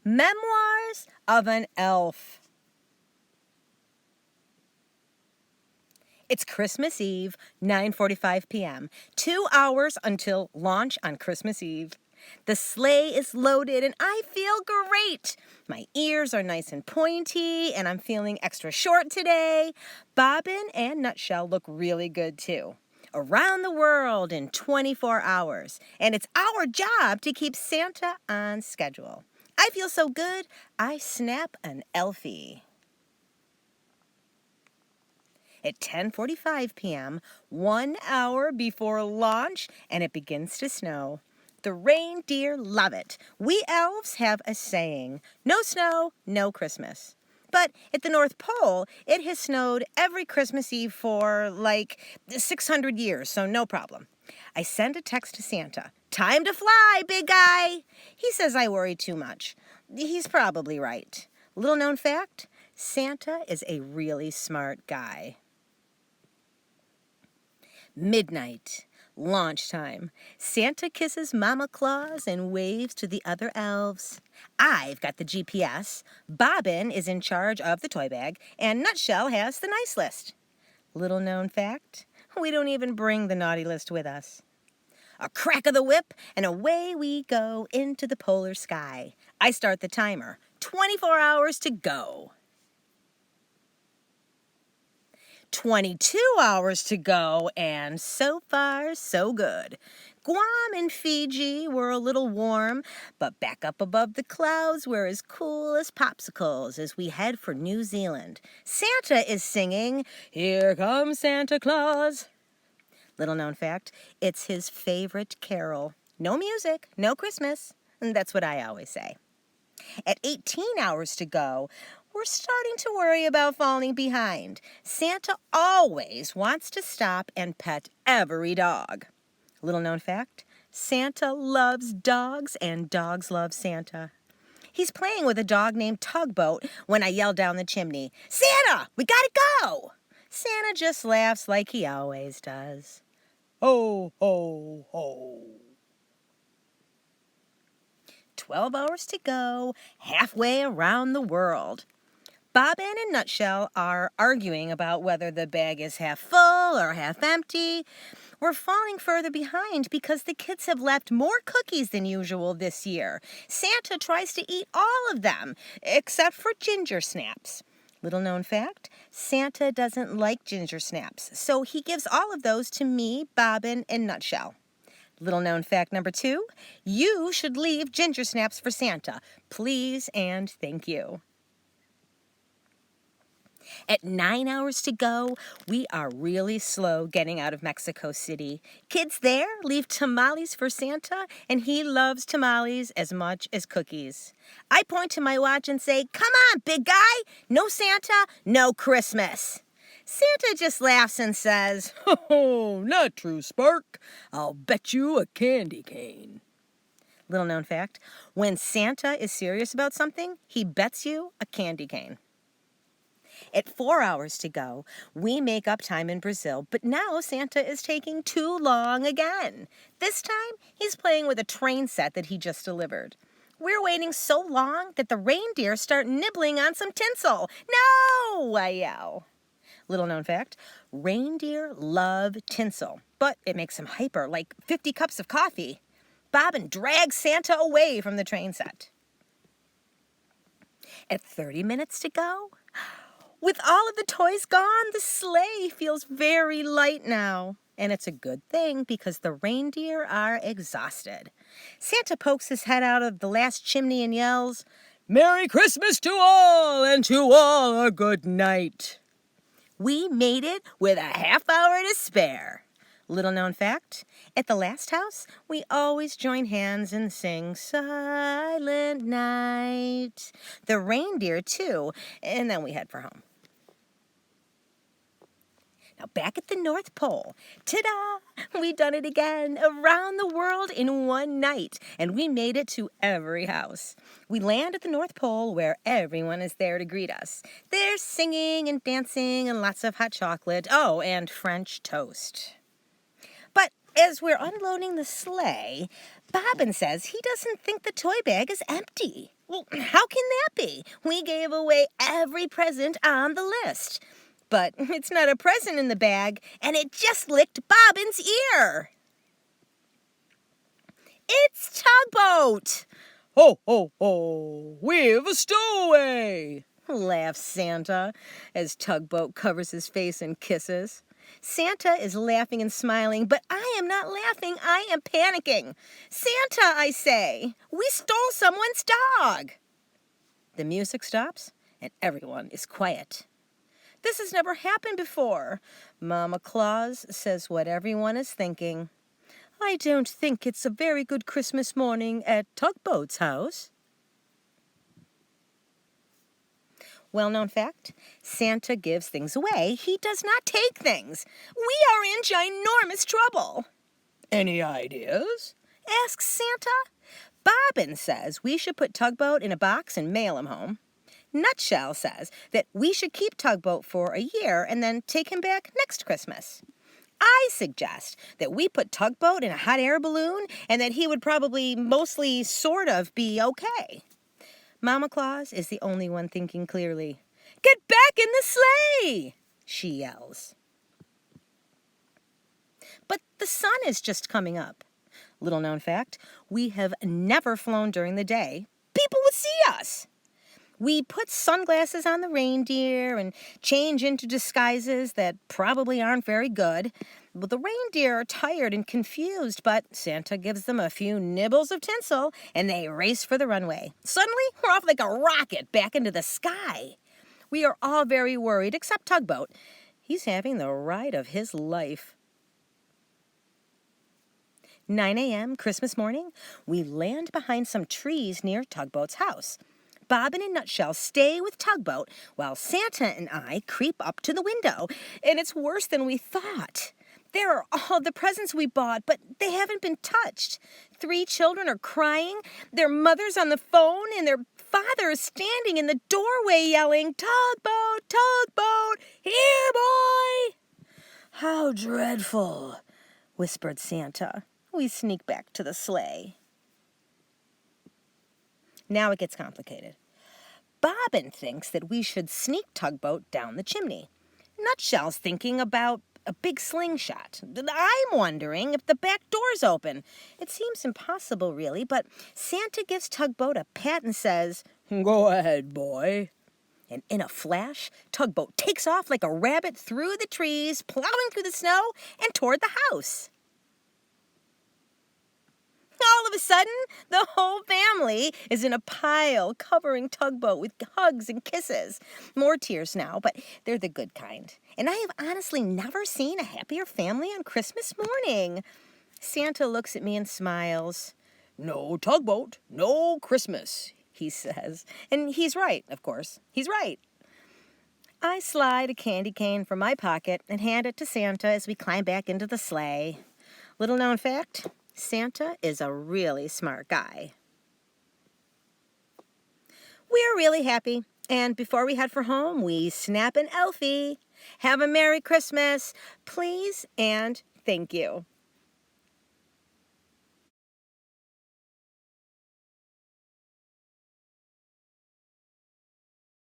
Memoirs of an Elf. It's Christmas Eve, 9:45 p.m., 2 hours until launch on Christmas Eve. The sleigh is loaded and I feel great. My ears are nice and pointy and I'm feeling extra short today. Bobbin and Nutshell look really good too. Around the world in 24 hours. And it's our job to keep Santa on schedule. I feel so good, I snap an Elfie. At 10:45 p.m., 1 hour before launch, and it begins to snow. The reindeer love it. We elves have a saying, no snow, no Christmas. But at the North Pole, it has snowed every Christmas Eve for, 600 years, so no problem. I send a text to Santa. Time to fly, big guy! He says I worry too much. He's probably right. Little known fact, Santa is a really smart guy. Midnight, launch time. Santa kisses Mama Claus and waves to the other elves. I've got the GPS, Bobbin is in charge of the toy bag, and Nutshell has the nice list. Little known fact, we don't even bring the naughty list with us. A crack of the whip, and away we go into the polar sky. I start the timer. 24 hours to go. 22 hours to go, and so far, so good. Guam and Fiji were a little warm, but back up above the clouds we're as cool as popsicles as we head for New Zealand. Santa is singing, "Here comes Santa Claus." Little known fact, it's his favorite carol. No music, no Christmas. And that's what I always say. At 18 hours to go, we're starting to worry about falling behind. Santa always wants to stop and pet every dog. Little known fact, Santa loves dogs and dogs love Santa. He's playing with a dog named Tugboat when I yell down the chimney, "Santa, we gotta go!" Santa just laughs like he always does. Ho, ho, ho. 12 hours to go, halfway around the world. Bobbin and Nutshell are arguing about whether the bag is half full or half empty. We're falling further behind because the kids have left more cookies than usual this year. Santa tries to eat all of them, except for ginger snaps. Little known fact, Santa doesn't like ginger snaps, so he gives all of those to me, Bobbin, and Nutshell. Little known fact number 2, you should leave ginger snaps for Santa. Please and thank you. At 9 hours to go, we are really slow getting out of Mexico City. Kids there leave tamales for Santa, and he loves tamales as much as cookies. I point to my watch and say, "Come on, big guy! No Santa, no Christmas." Santa just laughs and says, "Oh, not true, Spark. I'll bet you a candy cane." Little known fact, when Santa is serious about something, he bets you a candy cane. At 4 hours to go, we make up time in Brazil, but now Santa is taking too long again. This time, he's playing with a train set that he just delivered. We're waiting so long that the reindeer start nibbling on some tinsel. "No!" I yell. Little known fact, reindeer love tinsel, but it makes them hyper, like 50 cups of coffee. Bobbin drags Santa away from the train set. At 30 minutes to go, with all of the toys gone, the sleigh feels very light now. And it's a good thing because the reindeer are exhausted. Santa pokes his head out of the last chimney and yells, "Merry Christmas to all, and to all a good night." We made it with a half hour to spare. Little known fact, at the last house, we always join hands and sing Silent Night. The reindeer too, and then we head for home. Now back at the North Pole, ta-da! We've done it again, around the world in one night, and we made it to every house. We land at the North Pole where everyone is there to greet us. There's singing and dancing and lots of hot chocolate, oh, and French toast. But As we're unloading the sleigh, Bobbin says he doesn't think the toy bag is empty. Well, how can that be? We gave away every present on the list. But it's not a present in the bag, and it just licked Bobbin's ear. It's Tugboat! Ho, ho, ho! We've a stowaway! Laughs Santa as Tugboat covers his face in kisses. Santa is laughing and smiling, but I am not laughing. I am panicking. Santa, I say, we stole someone's dog. The music stops, and everyone is quiet. This has never happened before. Mama Claus says what everyone is thinking. I don't think it's a very good Christmas morning at Tugboat's house. Well-known fact, Santa gives things away. He does not take things. We are in ginormous trouble. Any ideas? Asks Santa. Bobbin says we should put Tugboat in a box and mail him home. Nutshell says that we should keep Tugboat for a year and then take him back next Christmas. I suggest that we put Tugboat in a hot air balloon and that he would probably mostly sort of be okay. Mama Claus is the only one thinking clearly. Get back in the sleigh, she yells. But the sun is just coming up. Little known fact, we have never flown during the day. People would see us. We put sunglasses on the reindeer and change into disguises that probably aren't very good. Well, the reindeer are tired and confused, but Santa gives them a few nibbles of tinsel, and they race for the runway. Suddenly, we're off like a rocket back into the sky. We are all very worried, except Tugboat. He's having the ride of his life. 9 a.m. Christmas morning, we land behind some trees near Tugboat's house. Bobbin and Nutshell stay with Tugboat while Santa and I creep up to the window. And it's worse than we thought. There are all the presents we bought, but they haven't been touched. 3 children are crying, their mother's on the phone, and their father is standing in the doorway yelling, Tugboat, Tugboat, here, boy! How dreadful, whispered Santa. We sneak back to the sleigh. Now it gets complicated. Bobbin thinks that we should sneak Tugboat down the chimney. Nutshell's thinking about a big slingshot. I'm wondering if the back door's open. It seems impossible, really, but Santa gives Tugboat a pat and says, Go ahead, boy. And in a flash, Tugboat takes off like a rabbit through the trees, plowing through the snow and toward the house. All of a sudden, the whole family is in a pile covering Tugboat with hugs and kisses. More tears now, but they're the good kind. And I have honestly never seen a happier family on Christmas morning. Santa looks at me and smiles. No Tugboat, no Christmas, he says. And he's right, of course. He's right. I slide a candy cane from my pocket and hand it to Santa as we climb back into the sleigh. Little known fact, Santa is a really smart guy. We're really happy, and before we head for home, we snap an Elfie. Have a Merry Christmas, please, and thank you.